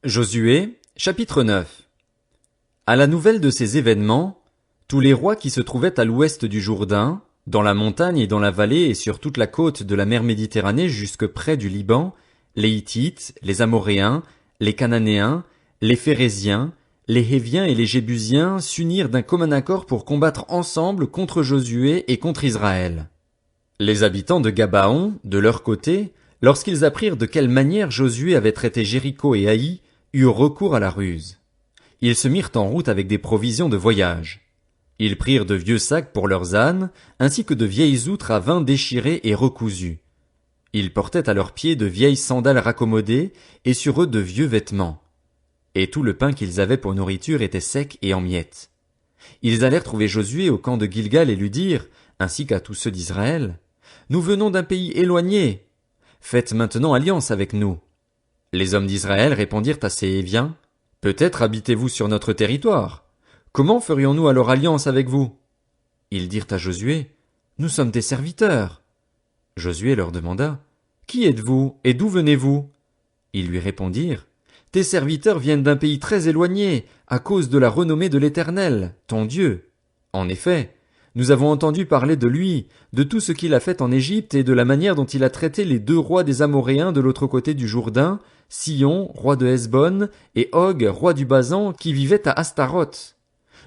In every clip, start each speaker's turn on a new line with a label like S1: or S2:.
S1: Josué, chapitre 9. À la nouvelle de ces événements, tous les rois qui se trouvaient à l'ouest du Jourdain, dans la montagne et dans la vallée et sur toute la côte de la mer Méditerranée jusque près du Liban, les Hittites, les Amoréens, les Cananéens, les Phéréziens, les Héviens et les Jébusiens s'unirent d'un commun accord pour combattre ensemble contre Josué et contre Israël. Les habitants de Gabaon, de leur côté, lorsqu'ils apprirent de quelle manière Josué avait traité Jéricho et Haï, eurent recours à la ruse. Ils se mirent en route avec des provisions de voyage. Ils prirent de vieux sacs pour leurs ânes, ainsi que de vieilles outres à vin déchirées et recousues. Ils portaient à leurs pieds de vieilles sandales raccommodées, et sur eux de vieux vêtements. Et tout le pain qu'ils avaient pour nourriture était sec et en miettes. Ils allèrent trouver Josué au camp de Gilgal et lui dirent, ainsi qu'à tous ceux d'Israël, « Nous venons d'un pays éloigné. Faites maintenant alliance avec nous. » Les hommes d'Israël répondirent à ces Héviens, « Peut-être habitez-vous sur notre territoire. Comment ferions-nous alors alliance avec vous? » Ils dirent à Josué, « Nous sommes tes serviteurs. » Josué leur demanda, « Qui êtes-vous et d'où venez-vous? » Ils lui répondirent, « Tes serviteurs viennent d'un pays très éloigné, à cause de la renommée de l'Éternel, ton Dieu. En effet, nous avons entendu parler de lui, de tout ce qu'il a fait en Égypte et de la manière dont il a traité les deux rois des Amoréens de l'autre côté du Jourdain, Sihon, roi de Hesbon, et Og, roi du Basan, qui vivait à Astaroth.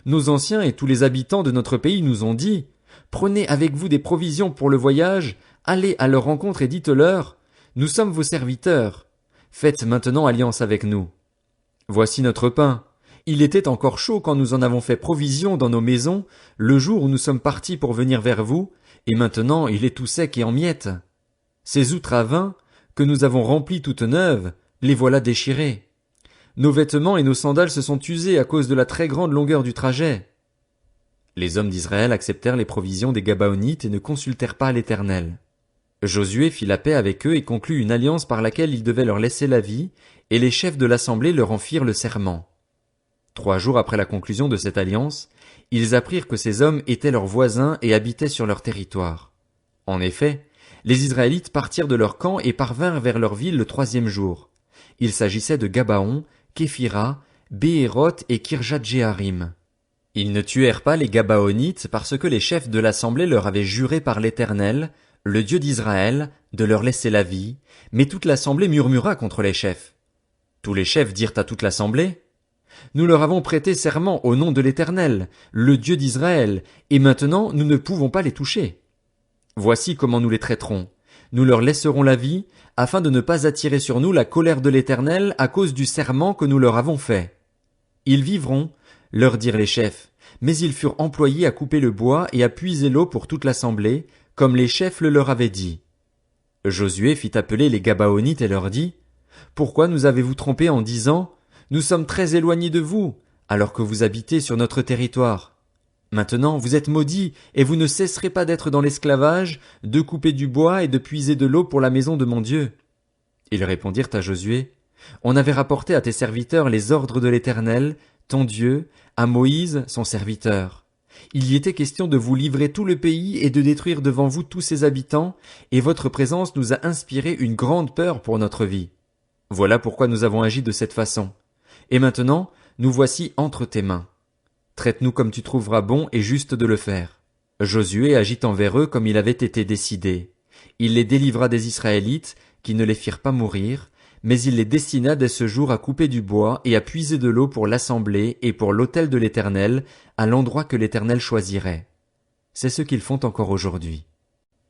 S1: Nos anciens et tous les habitants de notre pays nous ont dit, « Prenez avec vous des provisions pour le voyage, allez à leur rencontre et dites-leur, « Nous sommes vos serviteurs. Faites maintenant alliance avec nous. Voici notre pain. Il était encore chaud quand nous en avons fait provision dans nos maisons, le jour où nous sommes partis pour venir vers vous, et maintenant il est tout sec et en miettes. Ces outres à vin, que nous avons remplies toutes neuves, les voilà déchirées. Nos vêtements et nos sandales se sont usés à cause de la très grande longueur du trajet. » Les hommes d'Israël acceptèrent les provisions des Gabaonites et ne consultèrent pas l'Éternel. Josué fit la paix avec eux et conclut une alliance par laquelle il devait leur laisser la vie, et les chefs de l'assemblée leur en firent le serment. 3 jours après la conclusion de cette alliance, ils apprirent que ces hommes étaient leurs voisins et habitaient sur leur territoire. En effet, les Israélites partirent de leur camp et parvinrent vers leur ville le 3e jour. Il s'agissait de Gabaon, Képhira, Béhéroth et Kirjat-Jéarim. Ils ne tuèrent pas les Gabaonites parce que les chefs de l'assemblée leur avaient juré par l'Éternel, le Dieu d'Israël, de leur laisser la vie, mais toute l'assemblée murmura contre les chefs. Tous les chefs dirent à toute l'assemblée, « Nous leur avons prêté serment au nom de l'Éternel, le Dieu d'Israël, et maintenant nous ne pouvons pas les toucher. Voici comment nous les traiterons. Nous leur laisserons la vie, afin de ne pas attirer sur nous la colère de l'Éternel à cause du serment que nous leur avons fait. Ils vivront, leur dirent les chefs, mais ils furent employés à couper le bois et à puiser l'eau pour toute l'assemblée, comme les chefs le leur avaient dit. Josué fit appeler les Gabaonites et leur dit, « Pourquoi nous avez-vous trompés en disant, « Nous sommes très éloignés de vous, alors que vous habitez sur notre territoire. Maintenant vous êtes maudits, et vous ne cesserez pas d'être dans l'esclavage, de couper du bois et de puiser de l'eau pour la maison de mon Dieu. » Ils répondirent à Josué, « On avait rapporté à tes serviteurs les ordres de l'Éternel, ton Dieu, à Moïse, son serviteur. Il y était question de vous livrer tout le pays et de détruire devant vous tous ses habitants, et votre présence nous a inspiré une grande peur pour notre vie. Voilà pourquoi nous avons agi de cette façon. Et maintenant, nous voici entre tes mains. Traite-nous comme tu trouveras bon et juste de le faire. » Josué agit envers eux comme il avait été décidé. Il les délivra des Israélites, qui ne les firent pas mourir, mais il les destina dès ce jour à couper du bois et à puiser de l'eau pour l'assemblée et pour l'autel de l'Éternel, à l'endroit que l'Éternel choisirait. C'est ce qu'ils font encore aujourd'hui.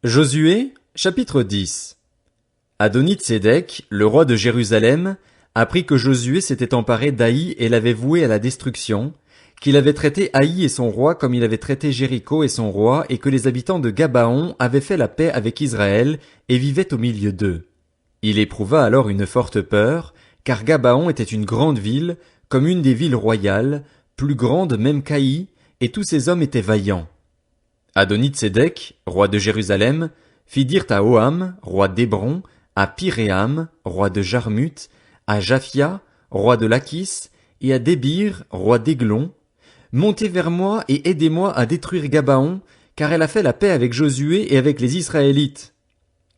S1: Josué, chapitre 10. Adonit-Sédec, le roi de Jérusalem, apprit que Josué s'était emparé d'Haï et l'avait voué à la destruction, qu'il avait traité Haï et son roi comme il avait traité Jéricho et son roi, et que les habitants de Gabaon avaient fait la paix avec Israël et vivaient au milieu d'eux. Il éprouva alors une forte peur, car Gabaon était une grande ville, comme une des villes royales, plus grande même qu'Haï, et tous ses hommes étaient vaillants. Adonit-Sédec, roi de Jérusalem, fit dire à Oham, roi d'Hébron, à Piréam, roi de Jarmuth, à Japhia, roi de Lachis, et à Débir, roi d'Églon, « Montez vers moi et aidez-moi à détruire Gabaon, car elle a fait la paix avec Josué et avec les Israélites. »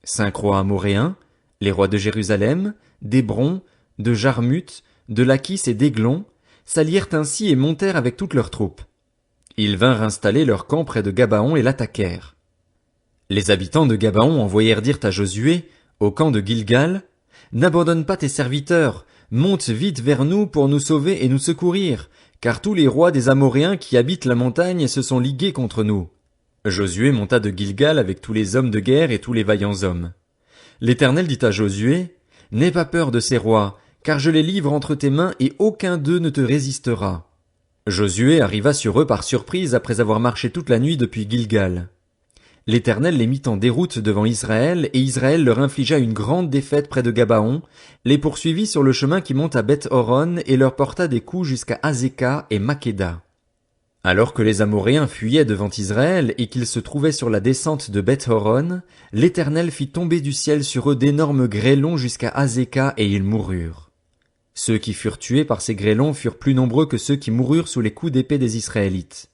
S1: 5 rois amoréens, les rois de Jérusalem, d'Hébron, de Jarmuth, de Lachis et d'Aiglon, s'allièrent ainsi et montèrent avec toutes leurs troupes. Ils vinrent installer leur camp près de Gabaon et l'attaquèrent. Les habitants de Gabaon envoyèrent dire à Josué, au camp de Gilgal, « N'abandonne pas tes serviteurs, monte vite vers nous pour nous sauver et nous secourir, car tous les rois des Amoréens qui habitent la montagne se sont ligués contre nous. » Josué monta de Gilgal avec tous les hommes de guerre et tous les vaillants hommes. L'Éternel dit à Josué, « N'aie pas peur de ces rois, car je les livre entre tes mains et aucun d'eux ne te résistera. » Josué arriva sur eux par surprise après avoir marché toute la nuit depuis Gilgal. L'Éternel les mit en déroute devant Israël, et Israël leur infligea une grande défaite près de Gabaon, les poursuivit sur le chemin qui monte à Beth-Horon et leur porta des coups jusqu'à Azéka et Makeda. Alors que les Amoréens fuyaient devant Israël et qu'ils se trouvaient sur la descente de Beth-Horon, l'Éternel fit tomber du ciel sur eux d'énormes grêlons jusqu'à Azéka et ils moururent. Ceux qui furent tués par ces grêlons furent plus nombreux que ceux qui moururent sous les coups d'épée des Israélites.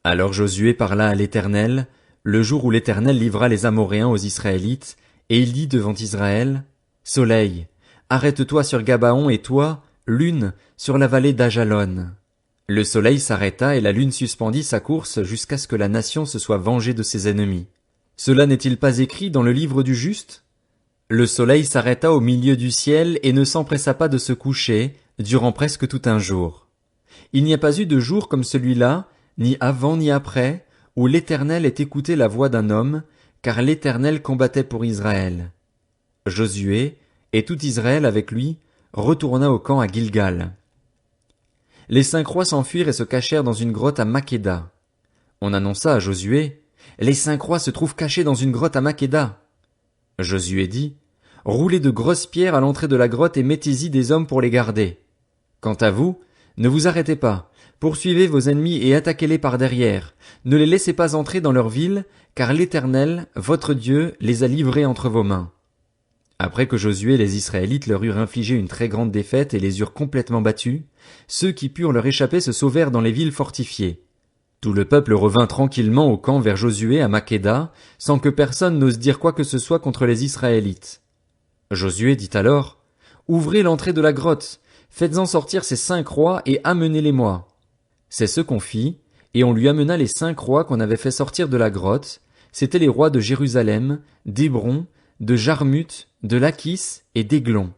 S1: Alors Josué parla à l'Éternel, le jour où l'Éternel livra les Amoréens aux Israélites, et il dit devant Israël, « Soleil, arrête-toi sur Gabaon et toi, lune, sur la vallée d'Ajalon. » Le soleil s'arrêta et la lune suspendit sa course jusqu'à ce que la nation se soit vengée de ses ennemis. Cela n'est-il pas écrit dans le livre du juste? Le soleil s'arrêta au milieu du ciel et ne s'empressa pas de se coucher, durant presque tout un jour. Il n'y a pas eu de jour comme celui-là, ni avant ni après, où l'Éternel ait écouté la voix d'un homme, car l'Éternel combattait pour Israël. Josué, et tout Israël avec lui, retourna au camp à Gilgal. Les 5 rois s'enfuirent et se cachèrent dans une grotte à Makeda. On annonça à Josué, « Les 5 rois se trouvent cachés dans une grotte à Makeda. » Josué dit, « Roulez de grosses pierres à l'entrée de la grotte et mettez-y des hommes pour les garder. Quant à vous, ne vous arrêtez pas, poursuivez vos ennemis et attaquez-les par derrière. Ne les laissez pas entrer dans leur ville, car l'Éternel, votre Dieu, les a livrés entre vos mains. » Après que Josué et les Israélites leur eurent infligé une très grande défaite et les eurent complètement battus, ceux qui purent leur échapper se sauvèrent dans les villes fortifiées. Tout le peuple revint tranquillement au camp vers Josué à Makeda, sans que personne n'ose dire quoi que ce soit contre les Israélites. Josué dit alors, « Ouvrez l'entrée de la grotte, faites-en sortir ces 5 rois et amenez-les-moi. » C'est ce qu'on fit, et on lui amena les 5 rois qu'on avait fait sortir de la grotte, c'étaient les rois de Jérusalem, d'Hébron, de Jarmuth, de Lachis et d'Aiglon.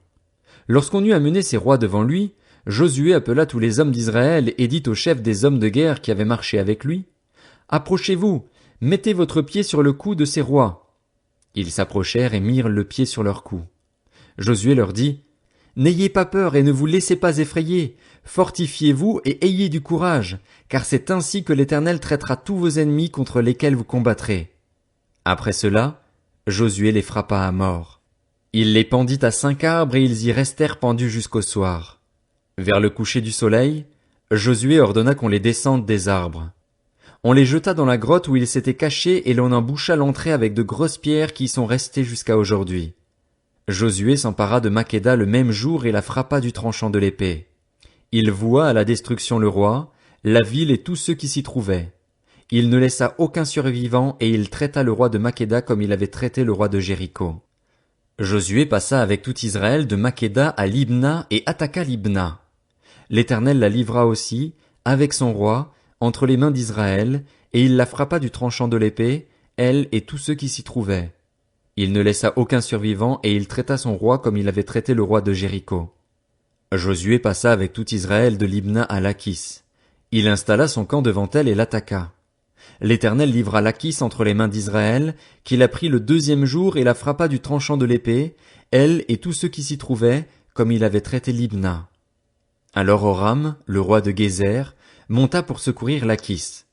S1: Lorsqu'on eut amené ces rois devant lui, Josué appela tous les hommes d'Israël et dit aux chefs des hommes de guerre qui avaient marché avec lui, « Approchez-vous, mettez votre pied sur le cou de ces rois. » Ils s'approchèrent et mirent le pied sur leur cou. Josué leur dit, « N'ayez pas peur et ne vous laissez pas effrayer, fortifiez-vous et ayez du courage, car c'est ainsi que l'Éternel traitera tous vos ennemis contre lesquels vous combattrez. » Après cela, Josué les frappa à mort. Il les pendit à 5 arbres et ils y restèrent pendus jusqu'au soir. Vers le coucher du soleil, Josué ordonna qu'on les descende des arbres. On les jeta dans la grotte où ils s'étaient cachés et l'on en boucha l'entrée avec de grosses pierres qui y sont restées jusqu'à aujourd'hui. Josué s'empara de Makeda le même jour et la frappa du tranchant de l'épée. Il voua à la destruction le roi, la ville et tous ceux qui s'y trouvaient. Il ne laissa aucun survivant et il traita le roi de Makeda comme il avait traité le roi de Jéricho. Josué passa avec tout Israël de Makeda à Libna et attaqua Libna. L'Éternel la livra aussi, avec son roi, entre les mains d'Israël, et il la frappa du tranchant de l'épée, elle et tous ceux qui s'y trouvaient. Il ne laissa aucun survivant et il traita son roi comme il avait traité le roi de Jéricho. Josué passa avec tout Israël de Libna à Lachis. Il installa son camp devant elle et l'attaqua. L'Éternel livra Lachis entre les mains d'Israël, qui la prit le 2e jour et la frappa du tranchant de l'épée, elle et tous ceux qui s'y trouvaient, comme il avait traité Libna. Alors Horam, le roi de Gézer, monta pour secourir Lachis.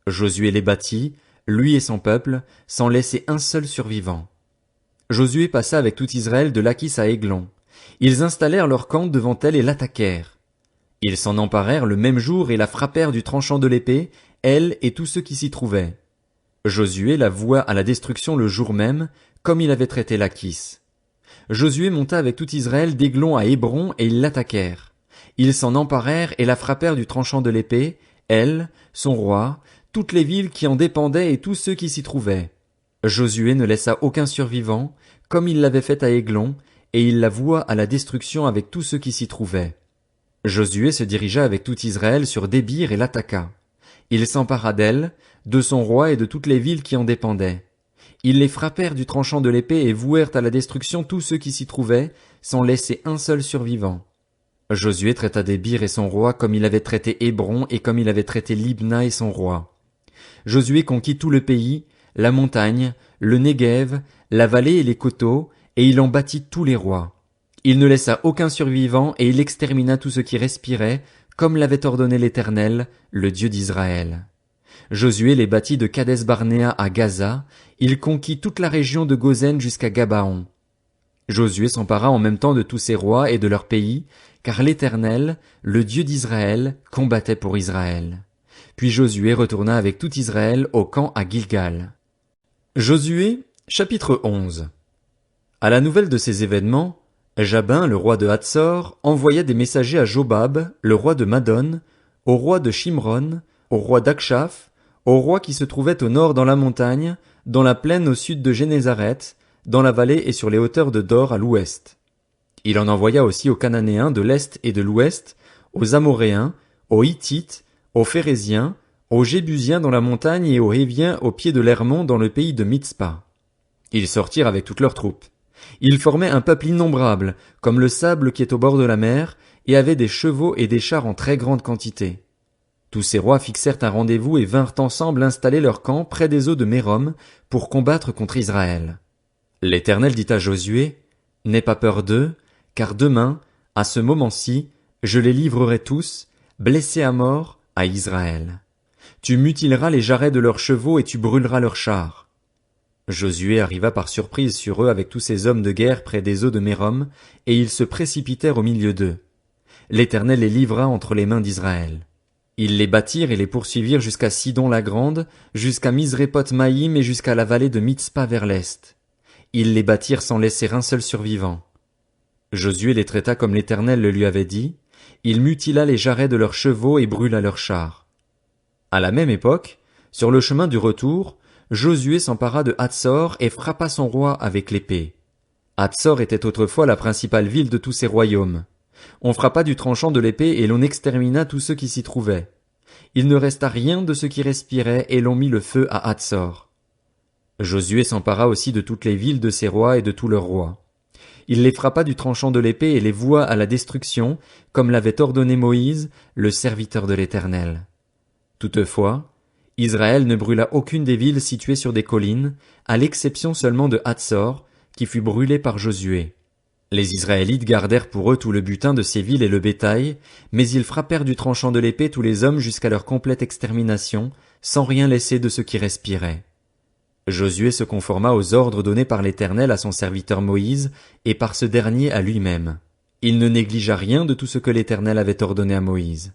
S1: Josué les battit, lui et son peuple, sans laisser un seul survivant. Josué passa avec tout Israël de Lachis à Aiglon. Ils installèrent leur camp devant elle et l'attaquèrent. Ils s'en emparèrent le même jour et la frappèrent du tranchant de l'épée, elle et tous ceux qui s'y trouvaient. Josué la voua à la destruction le jour même, comme il avait traité Lachis. Josué monta avec tout Israël d'Aiglon à Hébron et ils l'attaquèrent. Ils s'en emparèrent et la frappèrent du tranchant de l'épée, elle, son roi, toutes les villes qui en dépendaient et tous ceux qui s'y trouvaient. Josué ne laissa aucun survivant, comme il l'avait fait à Aiglon, et il la voua à la destruction avec tous ceux qui s'y trouvaient. Josué se dirigea avec tout Israël sur Débir et l'attaqua. Il s'empara d'elle, de son roi et de toutes les villes qui en dépendaient. Ils les frappèrent du tranchant de l'épée et vouèrent à la destruction tous ceux qui s'y trouvaient, sans laisser un seul survivant. Josué traita Débir et son roi comme il avait traité Hébron et comme il avait traité Libna et son roi. Josué conquit tout le pays, la montagne, le Néguev, la vallée et les coteaux, et il en bâtit tous les rois. Il ne laissa aucun survivant et il extermina tout ce qui respirait, comme l'avait ordonné l'Éternel, le Dieu d'Israël. Josué les bâtit de Kadès-Barnéa à Gaza, il conquit toute la région de Gozen jusqu'à Gabaon. Josué s'empara en même temps de tous ses rois et de leur pays, car l'Éternel, le Dieu d'Israël, combattait pour Israël. Puis Josué retourna avec tout Israël au camp à Gilgal. Josué, chapitre 11. À la nouvelle de ces événements, Jabin, le roi de Hatsor, envoya des messagers à Jobab, le roi de Madon, au roi de Shimron, au roi d'Akshaph, au roi qui se trouvait au nord dans la montagne, dans la plaine au sud de Génézaret, dans la vallée et sur les hauteurs de Dor à l'ouest. Il en envoya aussi aux Cananéens de l'est et de l'ouest, aux Amoréens, aux Hittites, aux Phéréziens, aux Jébusiens dans la montagne et aux Héviens au pied de l'Hermon dans le pays de Mitzpa. Ils sortirent avec toutes leurs troupes. Ils formaient un peuple innombrable, comme le sable qui est au bord de la mer, et avaient des chevaux et des chars en très grande quantité. Tous ces rois fixèrent un rendez-vous et vinrent ensemble installer leur camp près des eaux de Mérom pour combattre contre Israël. L'Éternel dit à Josué, « N'aie pas peur d'eux, car demain, à ce moment-ci, je les livrerai tous, blessés à mort, à Israël. Tu mutileras les jarrets de leurs chevaux et tu brûleras leurs chars. » Josué arriva par surprise sur eux avec tous ses hommes de guerre près des eaux de Mérom, et ils se précipitèrent au milieu d'eux. L'Éternel les livra entre les mains d'Israël. Ils les battirent et les poursuivirent jusqu'à Sidon-la-Grande, jusqu'à Misréphoth-Maïm et jusqu'à la vallée de Mitzpa vers l'est. Ils les battirent sans laisser un seul survivant. Josué les traita comme l'Éternel le lui avait dit, il mutila les jarrets de leurs chevaux et brûla leurs chars. À la même époque, sur le chemin du retour, Josué s'empara de Hatsor et frappa son roi avec l'épée. Hatsor était autrefois la principale ville de tous ses royaumes. On frappa du tranchant de l'épée et l'on extermina tous ceux qui s'y trouvaient. Il ne resta rien de ceux qui respiraient et l'on mit le feu à Hatsor. Josué s'empara aussi de toutes les villes de ses rois et de tous leurs rois. Il les frappa du tranchant de l'épée et les voua à la destruction, comme l'avait ordonné Moïse, le serviteur de l'Éternel. Toutefois, Israël ne brûla aucune des villes situées sur des collines, à l'exception seulement de Hatsor, qui fut brûlée par Josué. Les Israélites gardèrent pour eux tout le butin de ces villes et le bétail, mais ils frappèrent du tranchant de l'épée tous les hommes jusqu'à leur complète extermination, sans rien laisser de ce qui respirait. Josué se conforma aux ordres donnés par l'Éternel à son serviteur Moïse, et par ce dernier à lui-même. Il ne négligea rien de tout ce que l'Éternel avait ordonné à Moïse.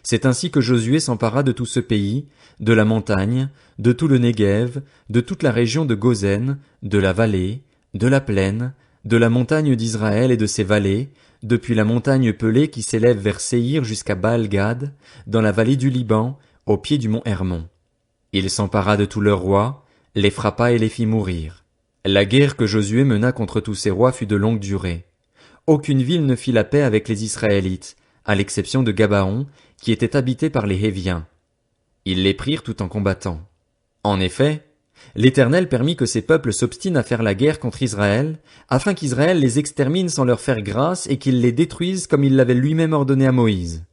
S1: C'est ainsi que Josué s'empara de tout ce pays, de la montagne, de tout le Néguev, de toute la région de Gozen, de la vallée, de la plaine, de la montagne d'Israël et de ses vallées, depuis la montagne pelée qui s'élève vers Séhir jusqu'à Baal-Gad, dans la vallée du Liban, au pied du mont Hermon. Il s'empara de tous leurs rois, les frappa et les fit mourir. La guerre que Josué mena contre tous ces rois fut de longue durée. Aucune ville ne fit la paix avec les Israélites, à l'exception de Gabaon, qui était habité par les Héviens. Ils les prirent tout en combattant. En effet, l'Éternel permit que ces peuples s'obstinent à faire la guerre contre Israël, afin qu'Israël les extermine sans leur faire grâce et qu'il les détruise comme il l'avait lui-même ordonné à Moïse.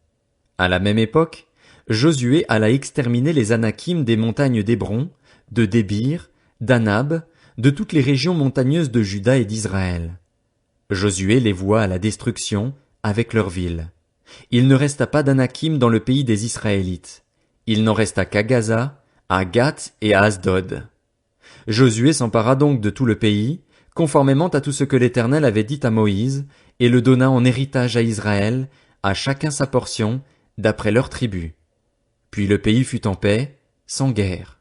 S1: À la même époque, Josué alla exterminer les Anakim des montagnes d'Hébron, de Débir, d'Anab, de toutes les régions montagneuses de Juda et d'Israël. Josué les voua à la destruction, avec leurs villes. Il ne resta pas d'Anakim dans le pays des Israélites. Il n'en resta qu'à Gaza, à Gath et à Asdod. Josué s'empara donc de tout le pays, conformément à tout ce que l'Éternel avait dit à Moïse, et le donna en héritage à Israël, à chacun sa portion, d'après leur tribu. Puis le pays fut en paix, sans guerre.